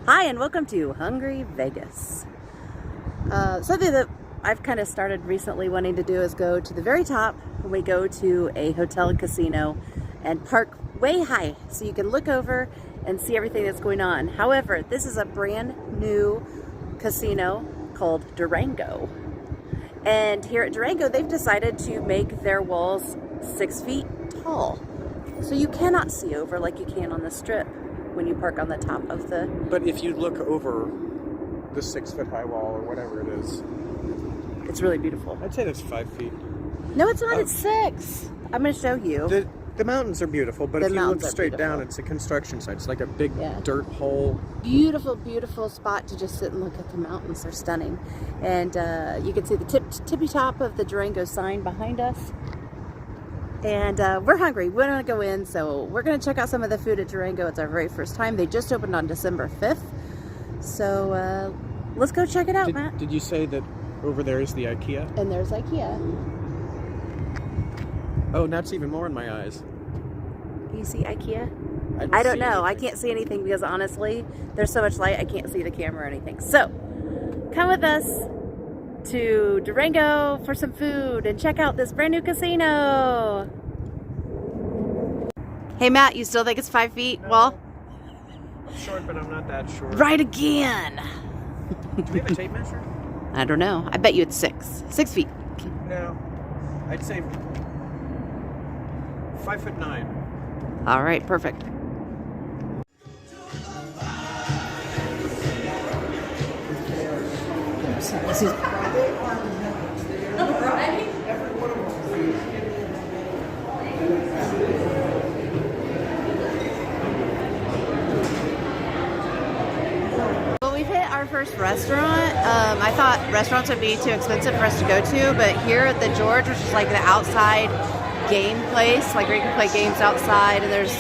Hi, and welcome to Hungry Vegas. Something that I've kind of started recently wanting to do is go to the very top when we go to a hotel and casino and park way high so you can look over and see everything that's going on. However, this is a brand new casino called Durango. And here at Durango, they've decided to make their walls 6 feet tall. So you cannot see over like you can on the Strip when you park on the top of the... But if you look over the 6 foot high wall or whatever it is, it's really beautiful. I'd say that's 5 feet. No, it's not. It's 6. I'm going to show you. The mountains are beautiful, but if you look straight down, it's a construction site. It's like a big dirt hole. Beautiful, beautiful spot to just sit and look at the mountains. They're stunning. And you can see the tippy top of the Durango sign behind us. And we're hungry. We want to go in, so we're going to check out some of the food at Durango. It's our very first time. They just opened on December 5th. So let's go check it out, Matt. Did you say that over there is the IKEA? And there's IKEA. Oh, that's even more in my eyes. Can you see IKEA? I don't know. I can't see anything because honestly, there's so much light I can't see the camera or anything. So come with us to Durango for some food and check out this brand new casino. Hey Matt, you still think it's 5 feet wall? I'm short, but I'm not that short. Right again. Do we have a tape measure? I don't know. I bet you it's 6 feet. No, I'd say 5'9". All right, perfect. This is well, we've hit our first restaurant. I thought restaurants would be too expensive for us to go to, but here at the George, which is like the outside game place, like where you can play games outside, and there's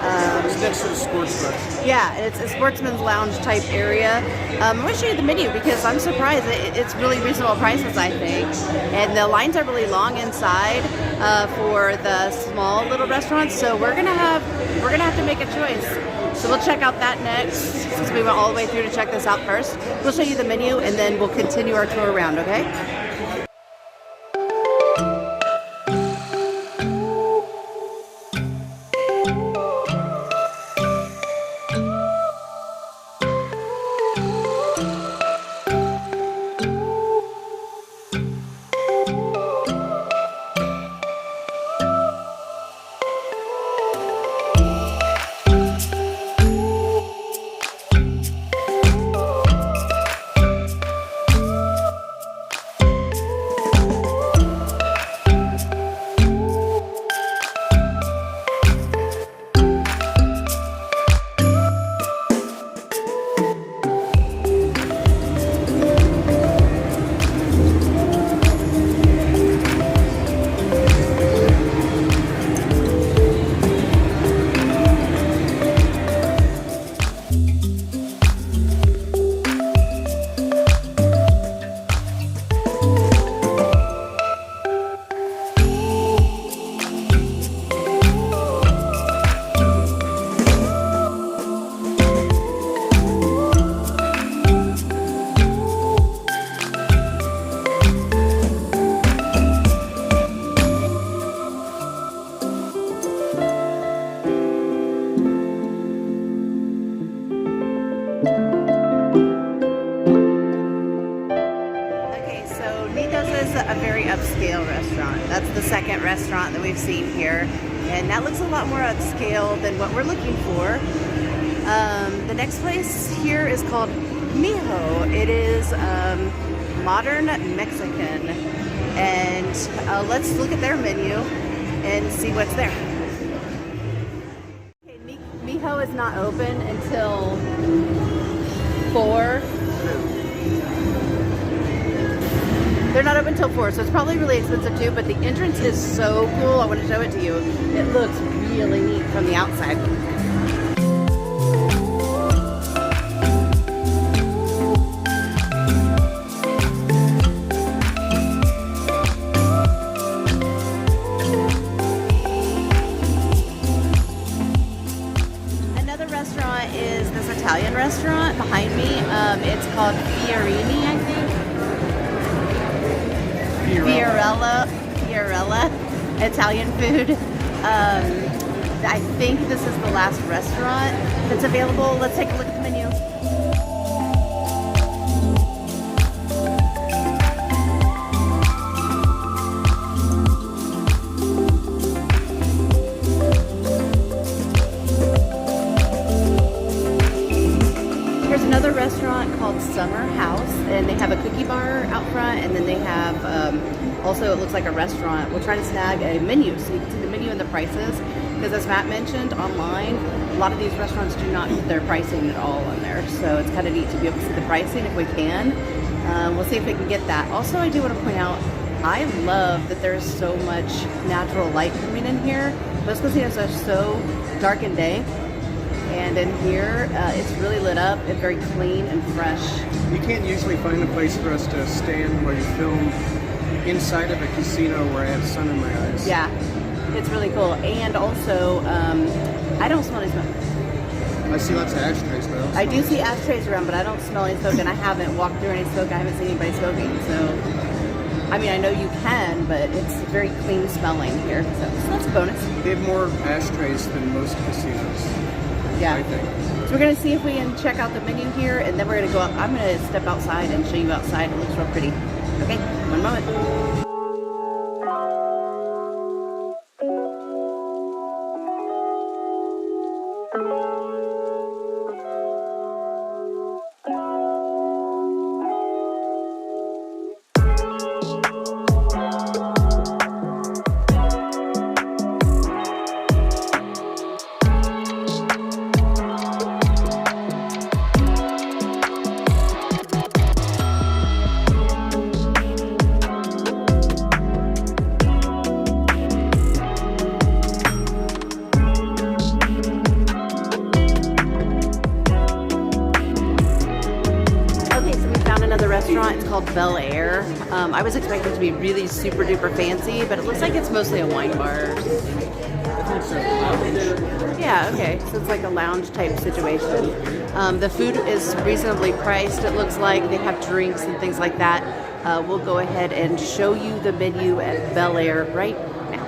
it's next to the sports bar. yeah, it's a sportsman's lounge type area. I'm going to show you the menu because I'm surprised. It's really reasonable prices, I think, and the lines are really long inside for the small little restaurants. So we're gonna have to make a choice. So we'll check out that next, since we went all the way through to check this out first. We'll show you the menu and then we'll continue our tour around. Okay? A very upscale restaurant. That's the second restaurant that we've seen here, and that looks a lot more upscale than what we're looking for. The next place here is called Mijo. It is modern Mexican, and let's look at their menu and see what's there. Okay, Mijo is not open until 4. They're not open until 4, so it's probably really expensive too, but the entrance is so cool. I want to show it to you. It looks really neat from the outside. Another restaurant restaurant is this Italian restaurant behind me. It's called Fiorini, I think. Fiorella Italian food. I think this is the last restaurant that's available. Let's take a look at the menu. Here's another restaurant called Summer House, and they have a cookie bar out front, and then they have also, it looks like a restaurant. We're trying to snag a menu so you can see the menu and the prices, because as Matt mentioned online, a lot of these restaurants do not put their pricing at all on there, so it's kind of neat to be able to see the pricing if we can. We'll see if we can get that. Also, I do want to point out, I love that there's so much natural light coming in here. Most casinos are so dark and day, and in here it's really lit up and very clean and fresh. You can't usually find a place for us to stand where you film inside of a casino where I have sun in my eyes. Yeah, it's really cool. And also, I don't smell any smoke. I see lots of ashtrays though. I do see ashtrays around, but I don't smell any smoke, and I haven't walked through any smoke. I haven't seen anybody smoking, so I mean, I know you can, but it's very clean smelling here, so that's a bonus. They have more ashtrays than most casinos. Yeah. I think. So we're gonna see if we can check out the menu here, and then we're gonna go up. I'm gonna step outside and show you outside. It looks real pretty. Okay, one moment. Restaurant. It's called Bel Air. I was expecting it to be really super duper fancy, but it looks like it's mostly a wine bar. Yeah, okay. So it's like a lounge type situation. The food is reasonably priced. It looks like they have drinks and things like that. We'll go ahead and show you the menu at Bel Air right now.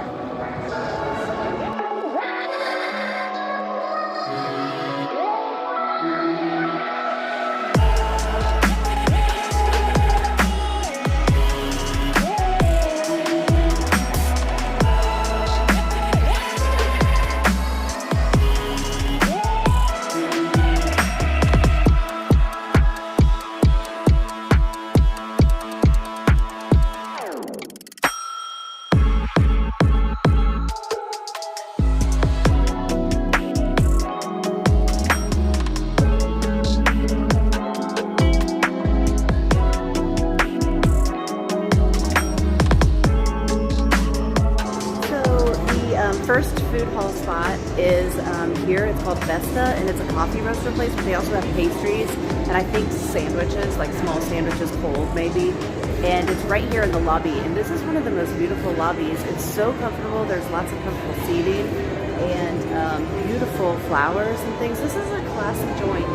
First food hall spot is here. It's called Vesta, and it's a coffee roaster place, but they also have pastries and I think sandwiches, like small sandwiches cold maybe. And it's right here in the lobby, and this is one of the most beautiful lobbies. It's so comfortable. There's lots of comfortable seating and beautiful flowers and things. This is a classy joint.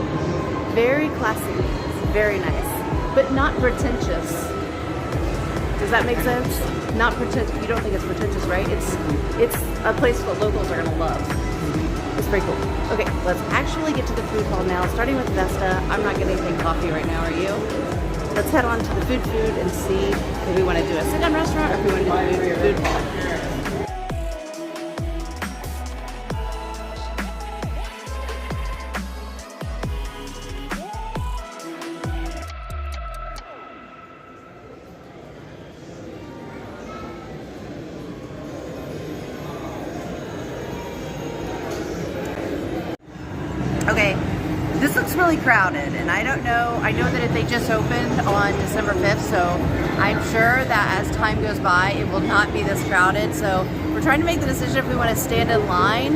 Very classy. It's very nice, but not pretentious. Does that make sense? Not pretentious. You don't think it's pretentious, right? It's a place that locals are gonna love. It's pretty cool. Okay, let's actually get to the food hall now. Starting with Vesta. I'm not getting anything coffee right now. Are you? Let's head on to the food and see if we want to do a sit-down restaurant or if we want to do a food hall. Okay, this looks really crowded, and I don't know, I know that they just opened on December 5th, so I'm sure that as time goes by, it will not be this crowded, so we're trying to make the decision if we want to stand in line.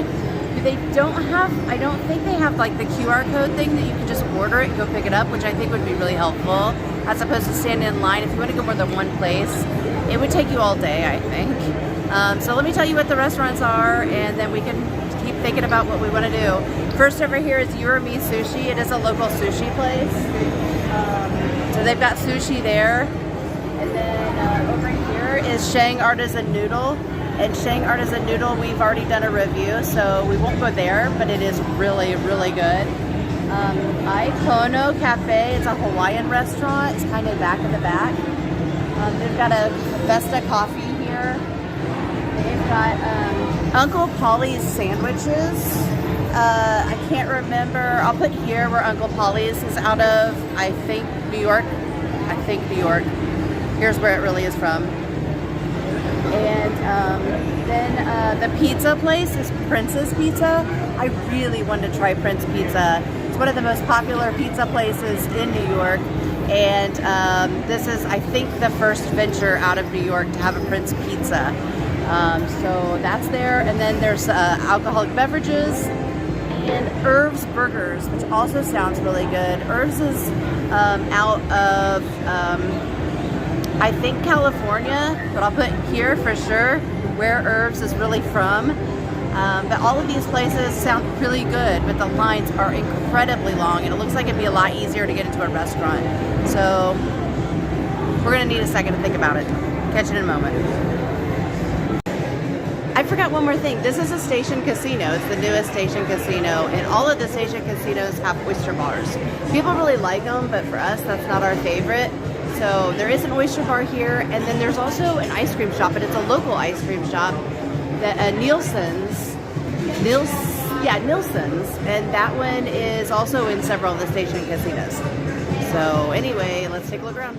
They don't have, I don't think they have like the QR code thing that you can just order it and go pick it up, which I think would be really helpful, as opposed to stand in line. If you want to go more than one place, it would take you all day, I think. So let me tell you what the restaurants are, and then we can keep thinking about what we want to do. First over here is You or Me Sushi. It is a local sushi place. So they've got sushi there. And then over here is Shang Artisan Noodle. And Shang Artisan Noodle, we've already done a review, so we won't go there, but it is really, really good. Ikono Cafe, it's a Hawaiian restaurant. It's kind of back in the back. They've got a Vesta Coffee here. They've got Uncle Polly's sandwiches. I can't remember. I'll put here where Uncle Polly's is out of, I think, New York. New York. Here's where it really is from. And then the pizza place is Prince's Pizza. I really wanted to try Prince Pizza. It's one of the most popular pizza places in New York. And this is, I think, the first venture out of New York to have a Prince Pizza. So that's there. And then there's alcoholic beverages and Irv's Burgers, which also sounds really good. Irv's is out of, I think, California, but I'll put here for sure where Irv's is really from. But all of these places sound really good, but the lines are incredibly long, and it looks like it'd be a lot easier to get into a restaurant. So we're gonna need a second to think about it. Catch it in a moment. I forgot one more thing. This is a station casino. It's the newest station casino, and all of the station casinos have oyster bars. People really like them, but for us, that's not our favorite. So there is an oyster bar here, and then there's also an ice cream shop, and it's a local ice cream shop, that Nielsen's, and that one is also in several of the station casinos. So anyway, let's take a look around.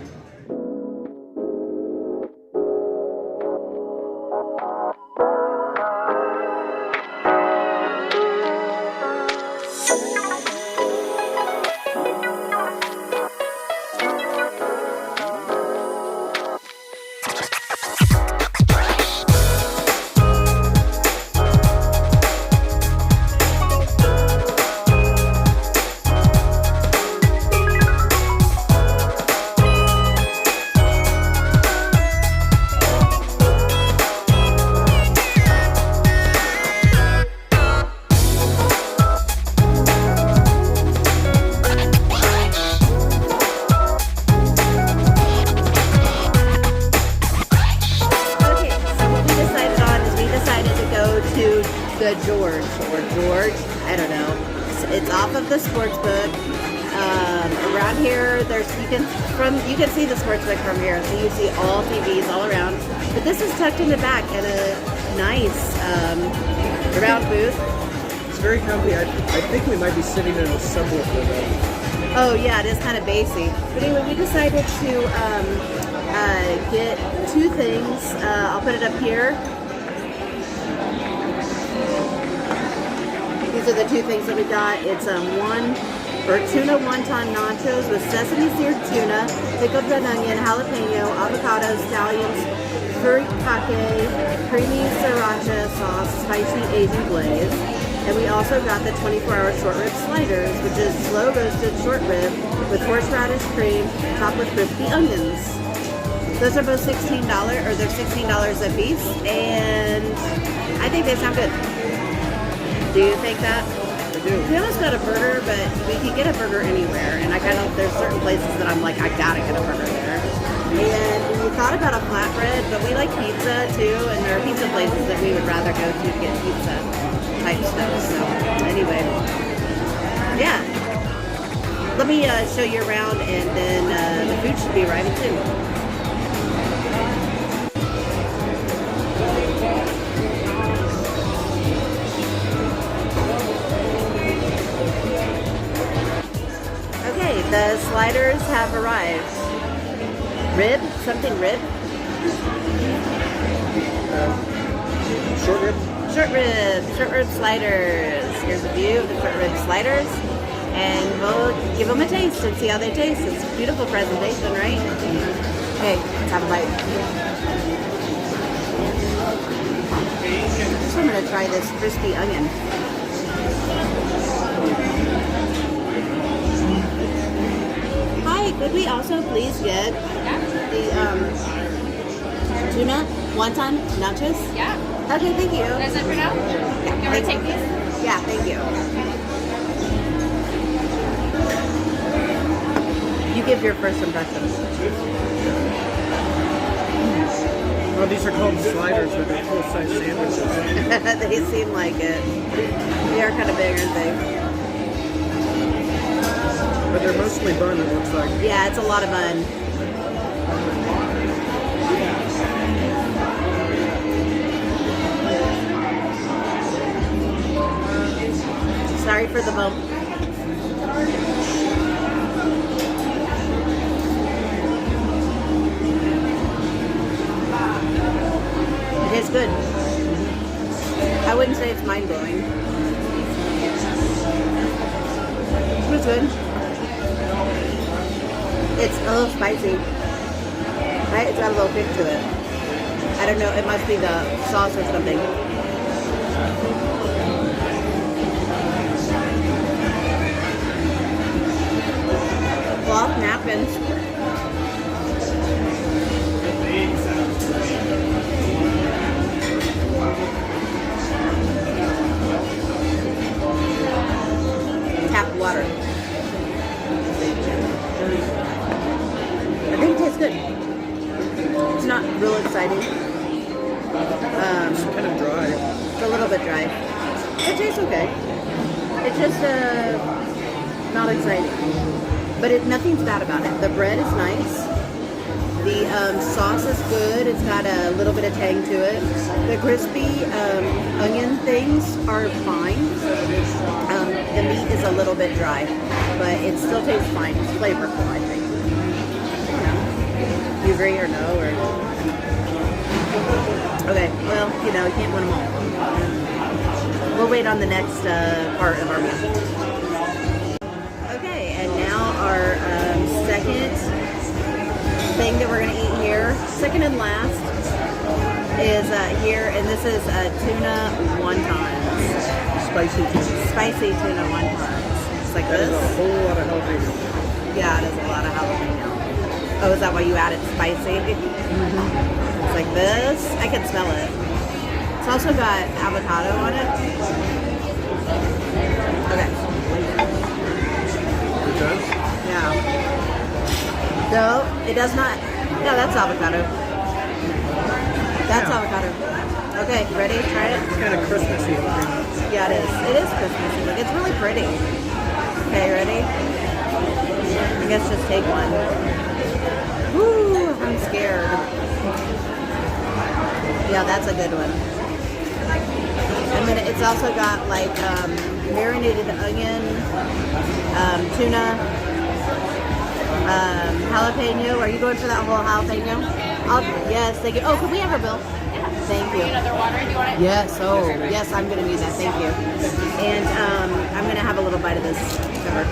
George, I don't know. It's off of the sports book. Around here, you can see the sports book from here, so you see all TVs all around. But this is tucked in the back at a nice round booth. It's very comfy. I think we might be sitting in a subwoofer though. Oh yeah, it is kind of bassy. But anyway, we decided to get two things. I'll put it up here. These are the two things that we got. It's tuna wonton nachos with sesame seared tuna, pickled red onion, jalapeno, avocado, scallions, furikake, creamy sriracha sauce, spicy Asian glaze. And we also got the 24-hour short rib sliders, which is slow roasted short rib with horseradish cream topped with crispy onions. Those are both $16, or they're $16 a piece, and I think they sound good. Do you think that? I do. We almost got a burger, but we can get a burger anywhere. And there's certain places that I'm like, I gotta get a burger there. And we thought about a flatbread, but we like pizza too. And there are pizza places that we would rather go to get pizza type stuff. So anyway, yeah. Let me show you around, and then the food should be arriving soon. The sliders have arrived. Rib? Something rib? Short rib? Short rib. Short rib sliders. Here's a view of the short rib sliders. And we'll give them a taste and see how they taste. It's a beautiful presentation, right? Okay, let's have a bite. So I'm going to try this crispy onion. Could we also please get the tuna wonton nachos? Yeah. Okay, thank you. Is it for now? Yeah. You want to take these? Yeah, thank you. give your first impression? Well, these are called sliders, but they're full-size sandwiches. They seem like it. They are kind of big, aren't they? But they're mostly bun, it looks like. Yeah, it's a lot of bun. Sorry for the bump. It tastes good. I wouldn't say it's mind-blowing. It's good. It's a little spicy. Right? It's got a little kick to it. I don't know. It must be the sauce or something. Cloth napkins. Tap water. I think it tastes good. It's not real exciting. It's kind of dry. It's a little bit dry. It tastes okay. It's just not exciting. But nothing's bad about it. The bread is nice. The sauce is good. It's got a little bit of tang to it. The crispy onion things are fine. The meat is a little bit dry, but it still tastes fine. It's flavorful, I think. I don't know. You agree or no? Or okay, well, you know, you can't win them all. We'll wait on the next part of our meal. Our second thing that we're going to eat here, second and last, is here, and this is tuna wontons. Spicy tuna. Spicy tuna wontons. It's like that this. Is a whole lot of jalapeno. Yeah, it is a lot of jalapeno. Oh, is that why you added spicy? Mm-hmm. It's like this. I can smell it. It's also got avocado on it. Okay. It does? Yeah. No, it does not. No, that's avocado. That's avocado. Okay, ready? Try it? It's kind of Christmassy looking. Yeah, it is. It is Christmassy looking. It's really pretty. Okay, ready? I guess just take one. Woo, I'm scared. Yeah, that's a good one. And then it's also got like marinated onion, tuna, jalapeno. Are you going for that whole jalapeno? Yes, thank you. Oh, could we have our bill? Yeah. Thank you. Another water? Do you want it? Yes. Oh, yes. I'm gonna need that. Thank you. And I'm gonna have a little bite of this cover.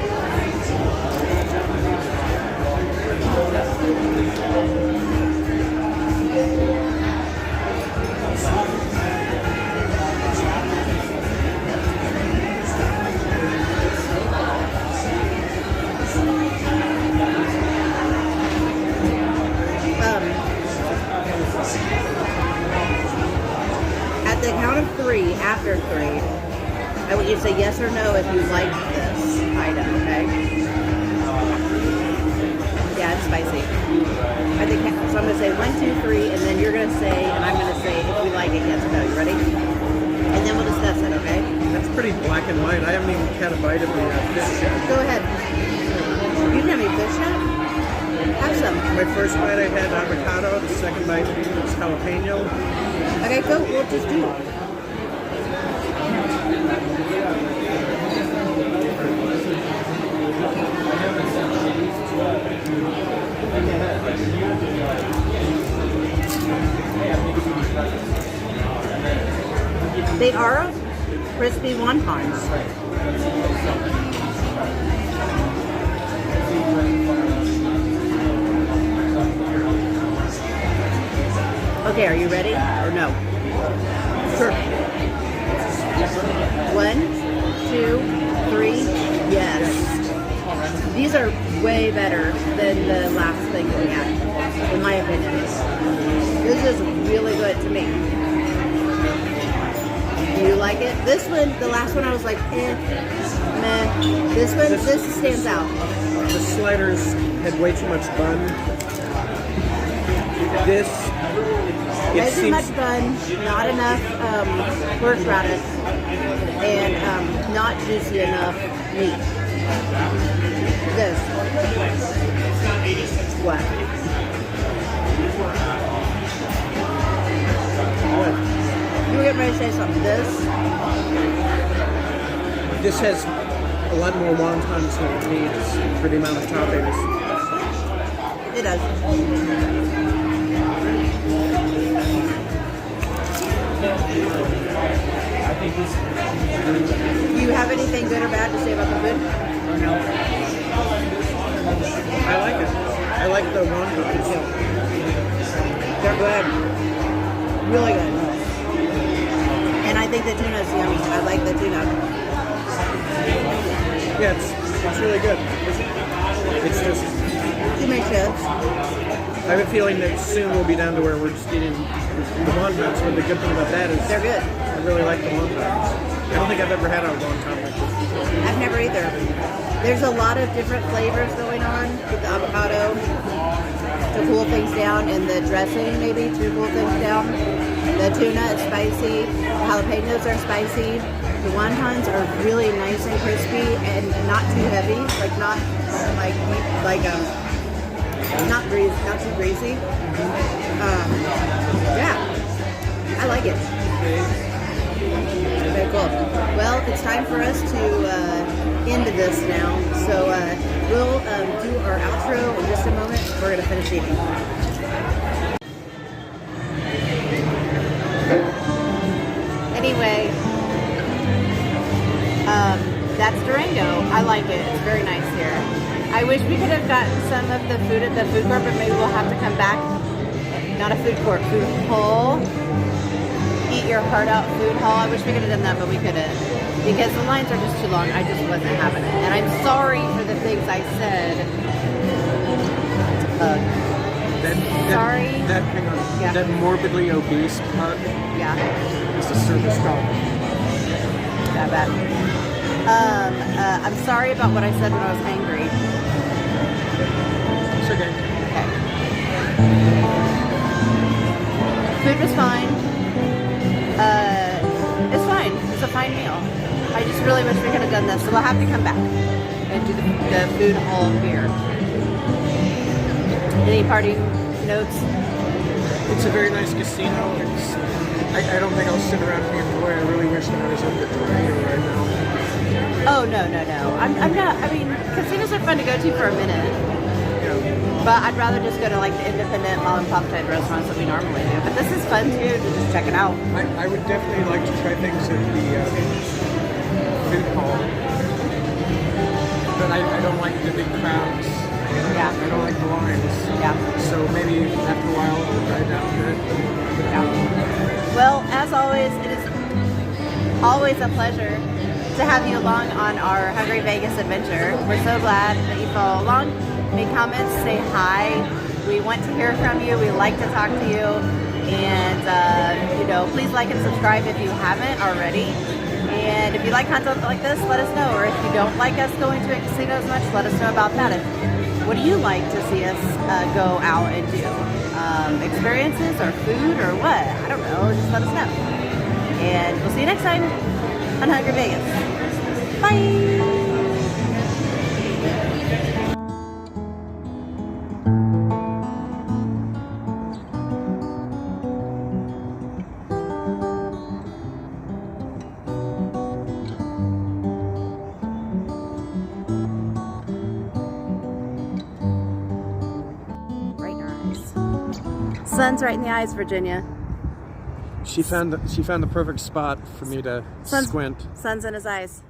At the count of three, after three, I want you to say yes or no if you like this item, okay? Yeah, it's spicy. I think so. I'm gonna say 1, 2, 3, and then you're gonna say, and I'm gonna say if we like it, yes or no. You ready? And then we'll discuss it, okay? That's pretty black and white. I haven't even had a bite of the fish yet. Go ahead. You didn't have any fish yet? Have some. My first bite I had avocado. The second bite was jalapeno. Okay, go. We'll just do it. They are crispy wontons. Okay, are you ready or no? Sure. 1, 2, 3, yes. These are way better than the last thing we had, in my opinion. This is really good to me. Do you like it? This one, the last one, I was like, eh. Meh. This stands out. The sliders had way too much bun. This, Way too much bun, not enough horseradish, and not juicy enough meat. This. What? You were getting ready to say something. This has a lot more wontons than it needs for the amount of toppings. It does. Do you have anything good or bad to say about the food? I like it. I like the wontons. They're good. Really good. And I think the tuna is yummy. I like the tuna. Yeah, it's really good. It's just... Too many chips. I have a feeling that soon we'll be down to where we're just eating the wontons, but the good thing about that is... They're good. I really like the wontons. I don't think I've ever had a wonton like this. I've never either. There's a lot of different flavors going on with the avocado to cool things down, and the dressing maybe to cool things down. The tuna is spicy. The jalapenos are spicy. The wontons are really nice and crispy and not too heavy, not too greasy. Yeah, I like it. Very cool. Well, it's time for us to end this now. So we'll do our outro in just a moment. We're going to finish eating. Anyway, that's Durango. I like it. It's very nice here. I wish we could have gotten some of the food at the food court, but maybe we'll have to come back. Not a food court, food hall. Eat your heart out food hall. I wish we could have done that, but we couldn't. Because the lines are just too long. I just wasn't having it. And I'm sorry for the things I said. Sorry. Hang on. Yeah. That morbidly obese pug is a service dog. That bad. I'm sorry about what I said when I was angry. It's okay. Okay. Food was fine. It's fine. It's a fine meal. I just really wish we could have done this, so we'll have to come back and do the food hall here. Any parting notes? It's a very nice casino. I don't think I'll sit around here enjoy. I really wish that I was in the Durango right now. Oh, no. I'm not, casinos are fun to go to for a minute. Yeah. But I'd rather just go to the independent mom and pop type restaurants that we normally do. But this is fun too, to just check it out. I would definitely like to try things at the food hall. But I don't like the big crowds. Yeah. I don't like the lines. Yeah. So maybe after a while I'll try down here. Yeah. Well, as always, it is always a pleasure to have you along on our Hungry Vegas adventure. We're so glad that you follow along. Make comments, say hi. We want to hear from you. We like to talk to you. And, please like and subscribe if you haven't already. And if you like content like this, let us know. Or if you don't like us going to a casino as much, let us know about that. What do you like to see us go out and do? Experiences or food or what? I don't know. Just let us know. And we'll see you next time on Hungry Vegas. Bye! Sun's right in the eyes, Virginia. She found the perfect spot for me to squint. Sun's in his eyes.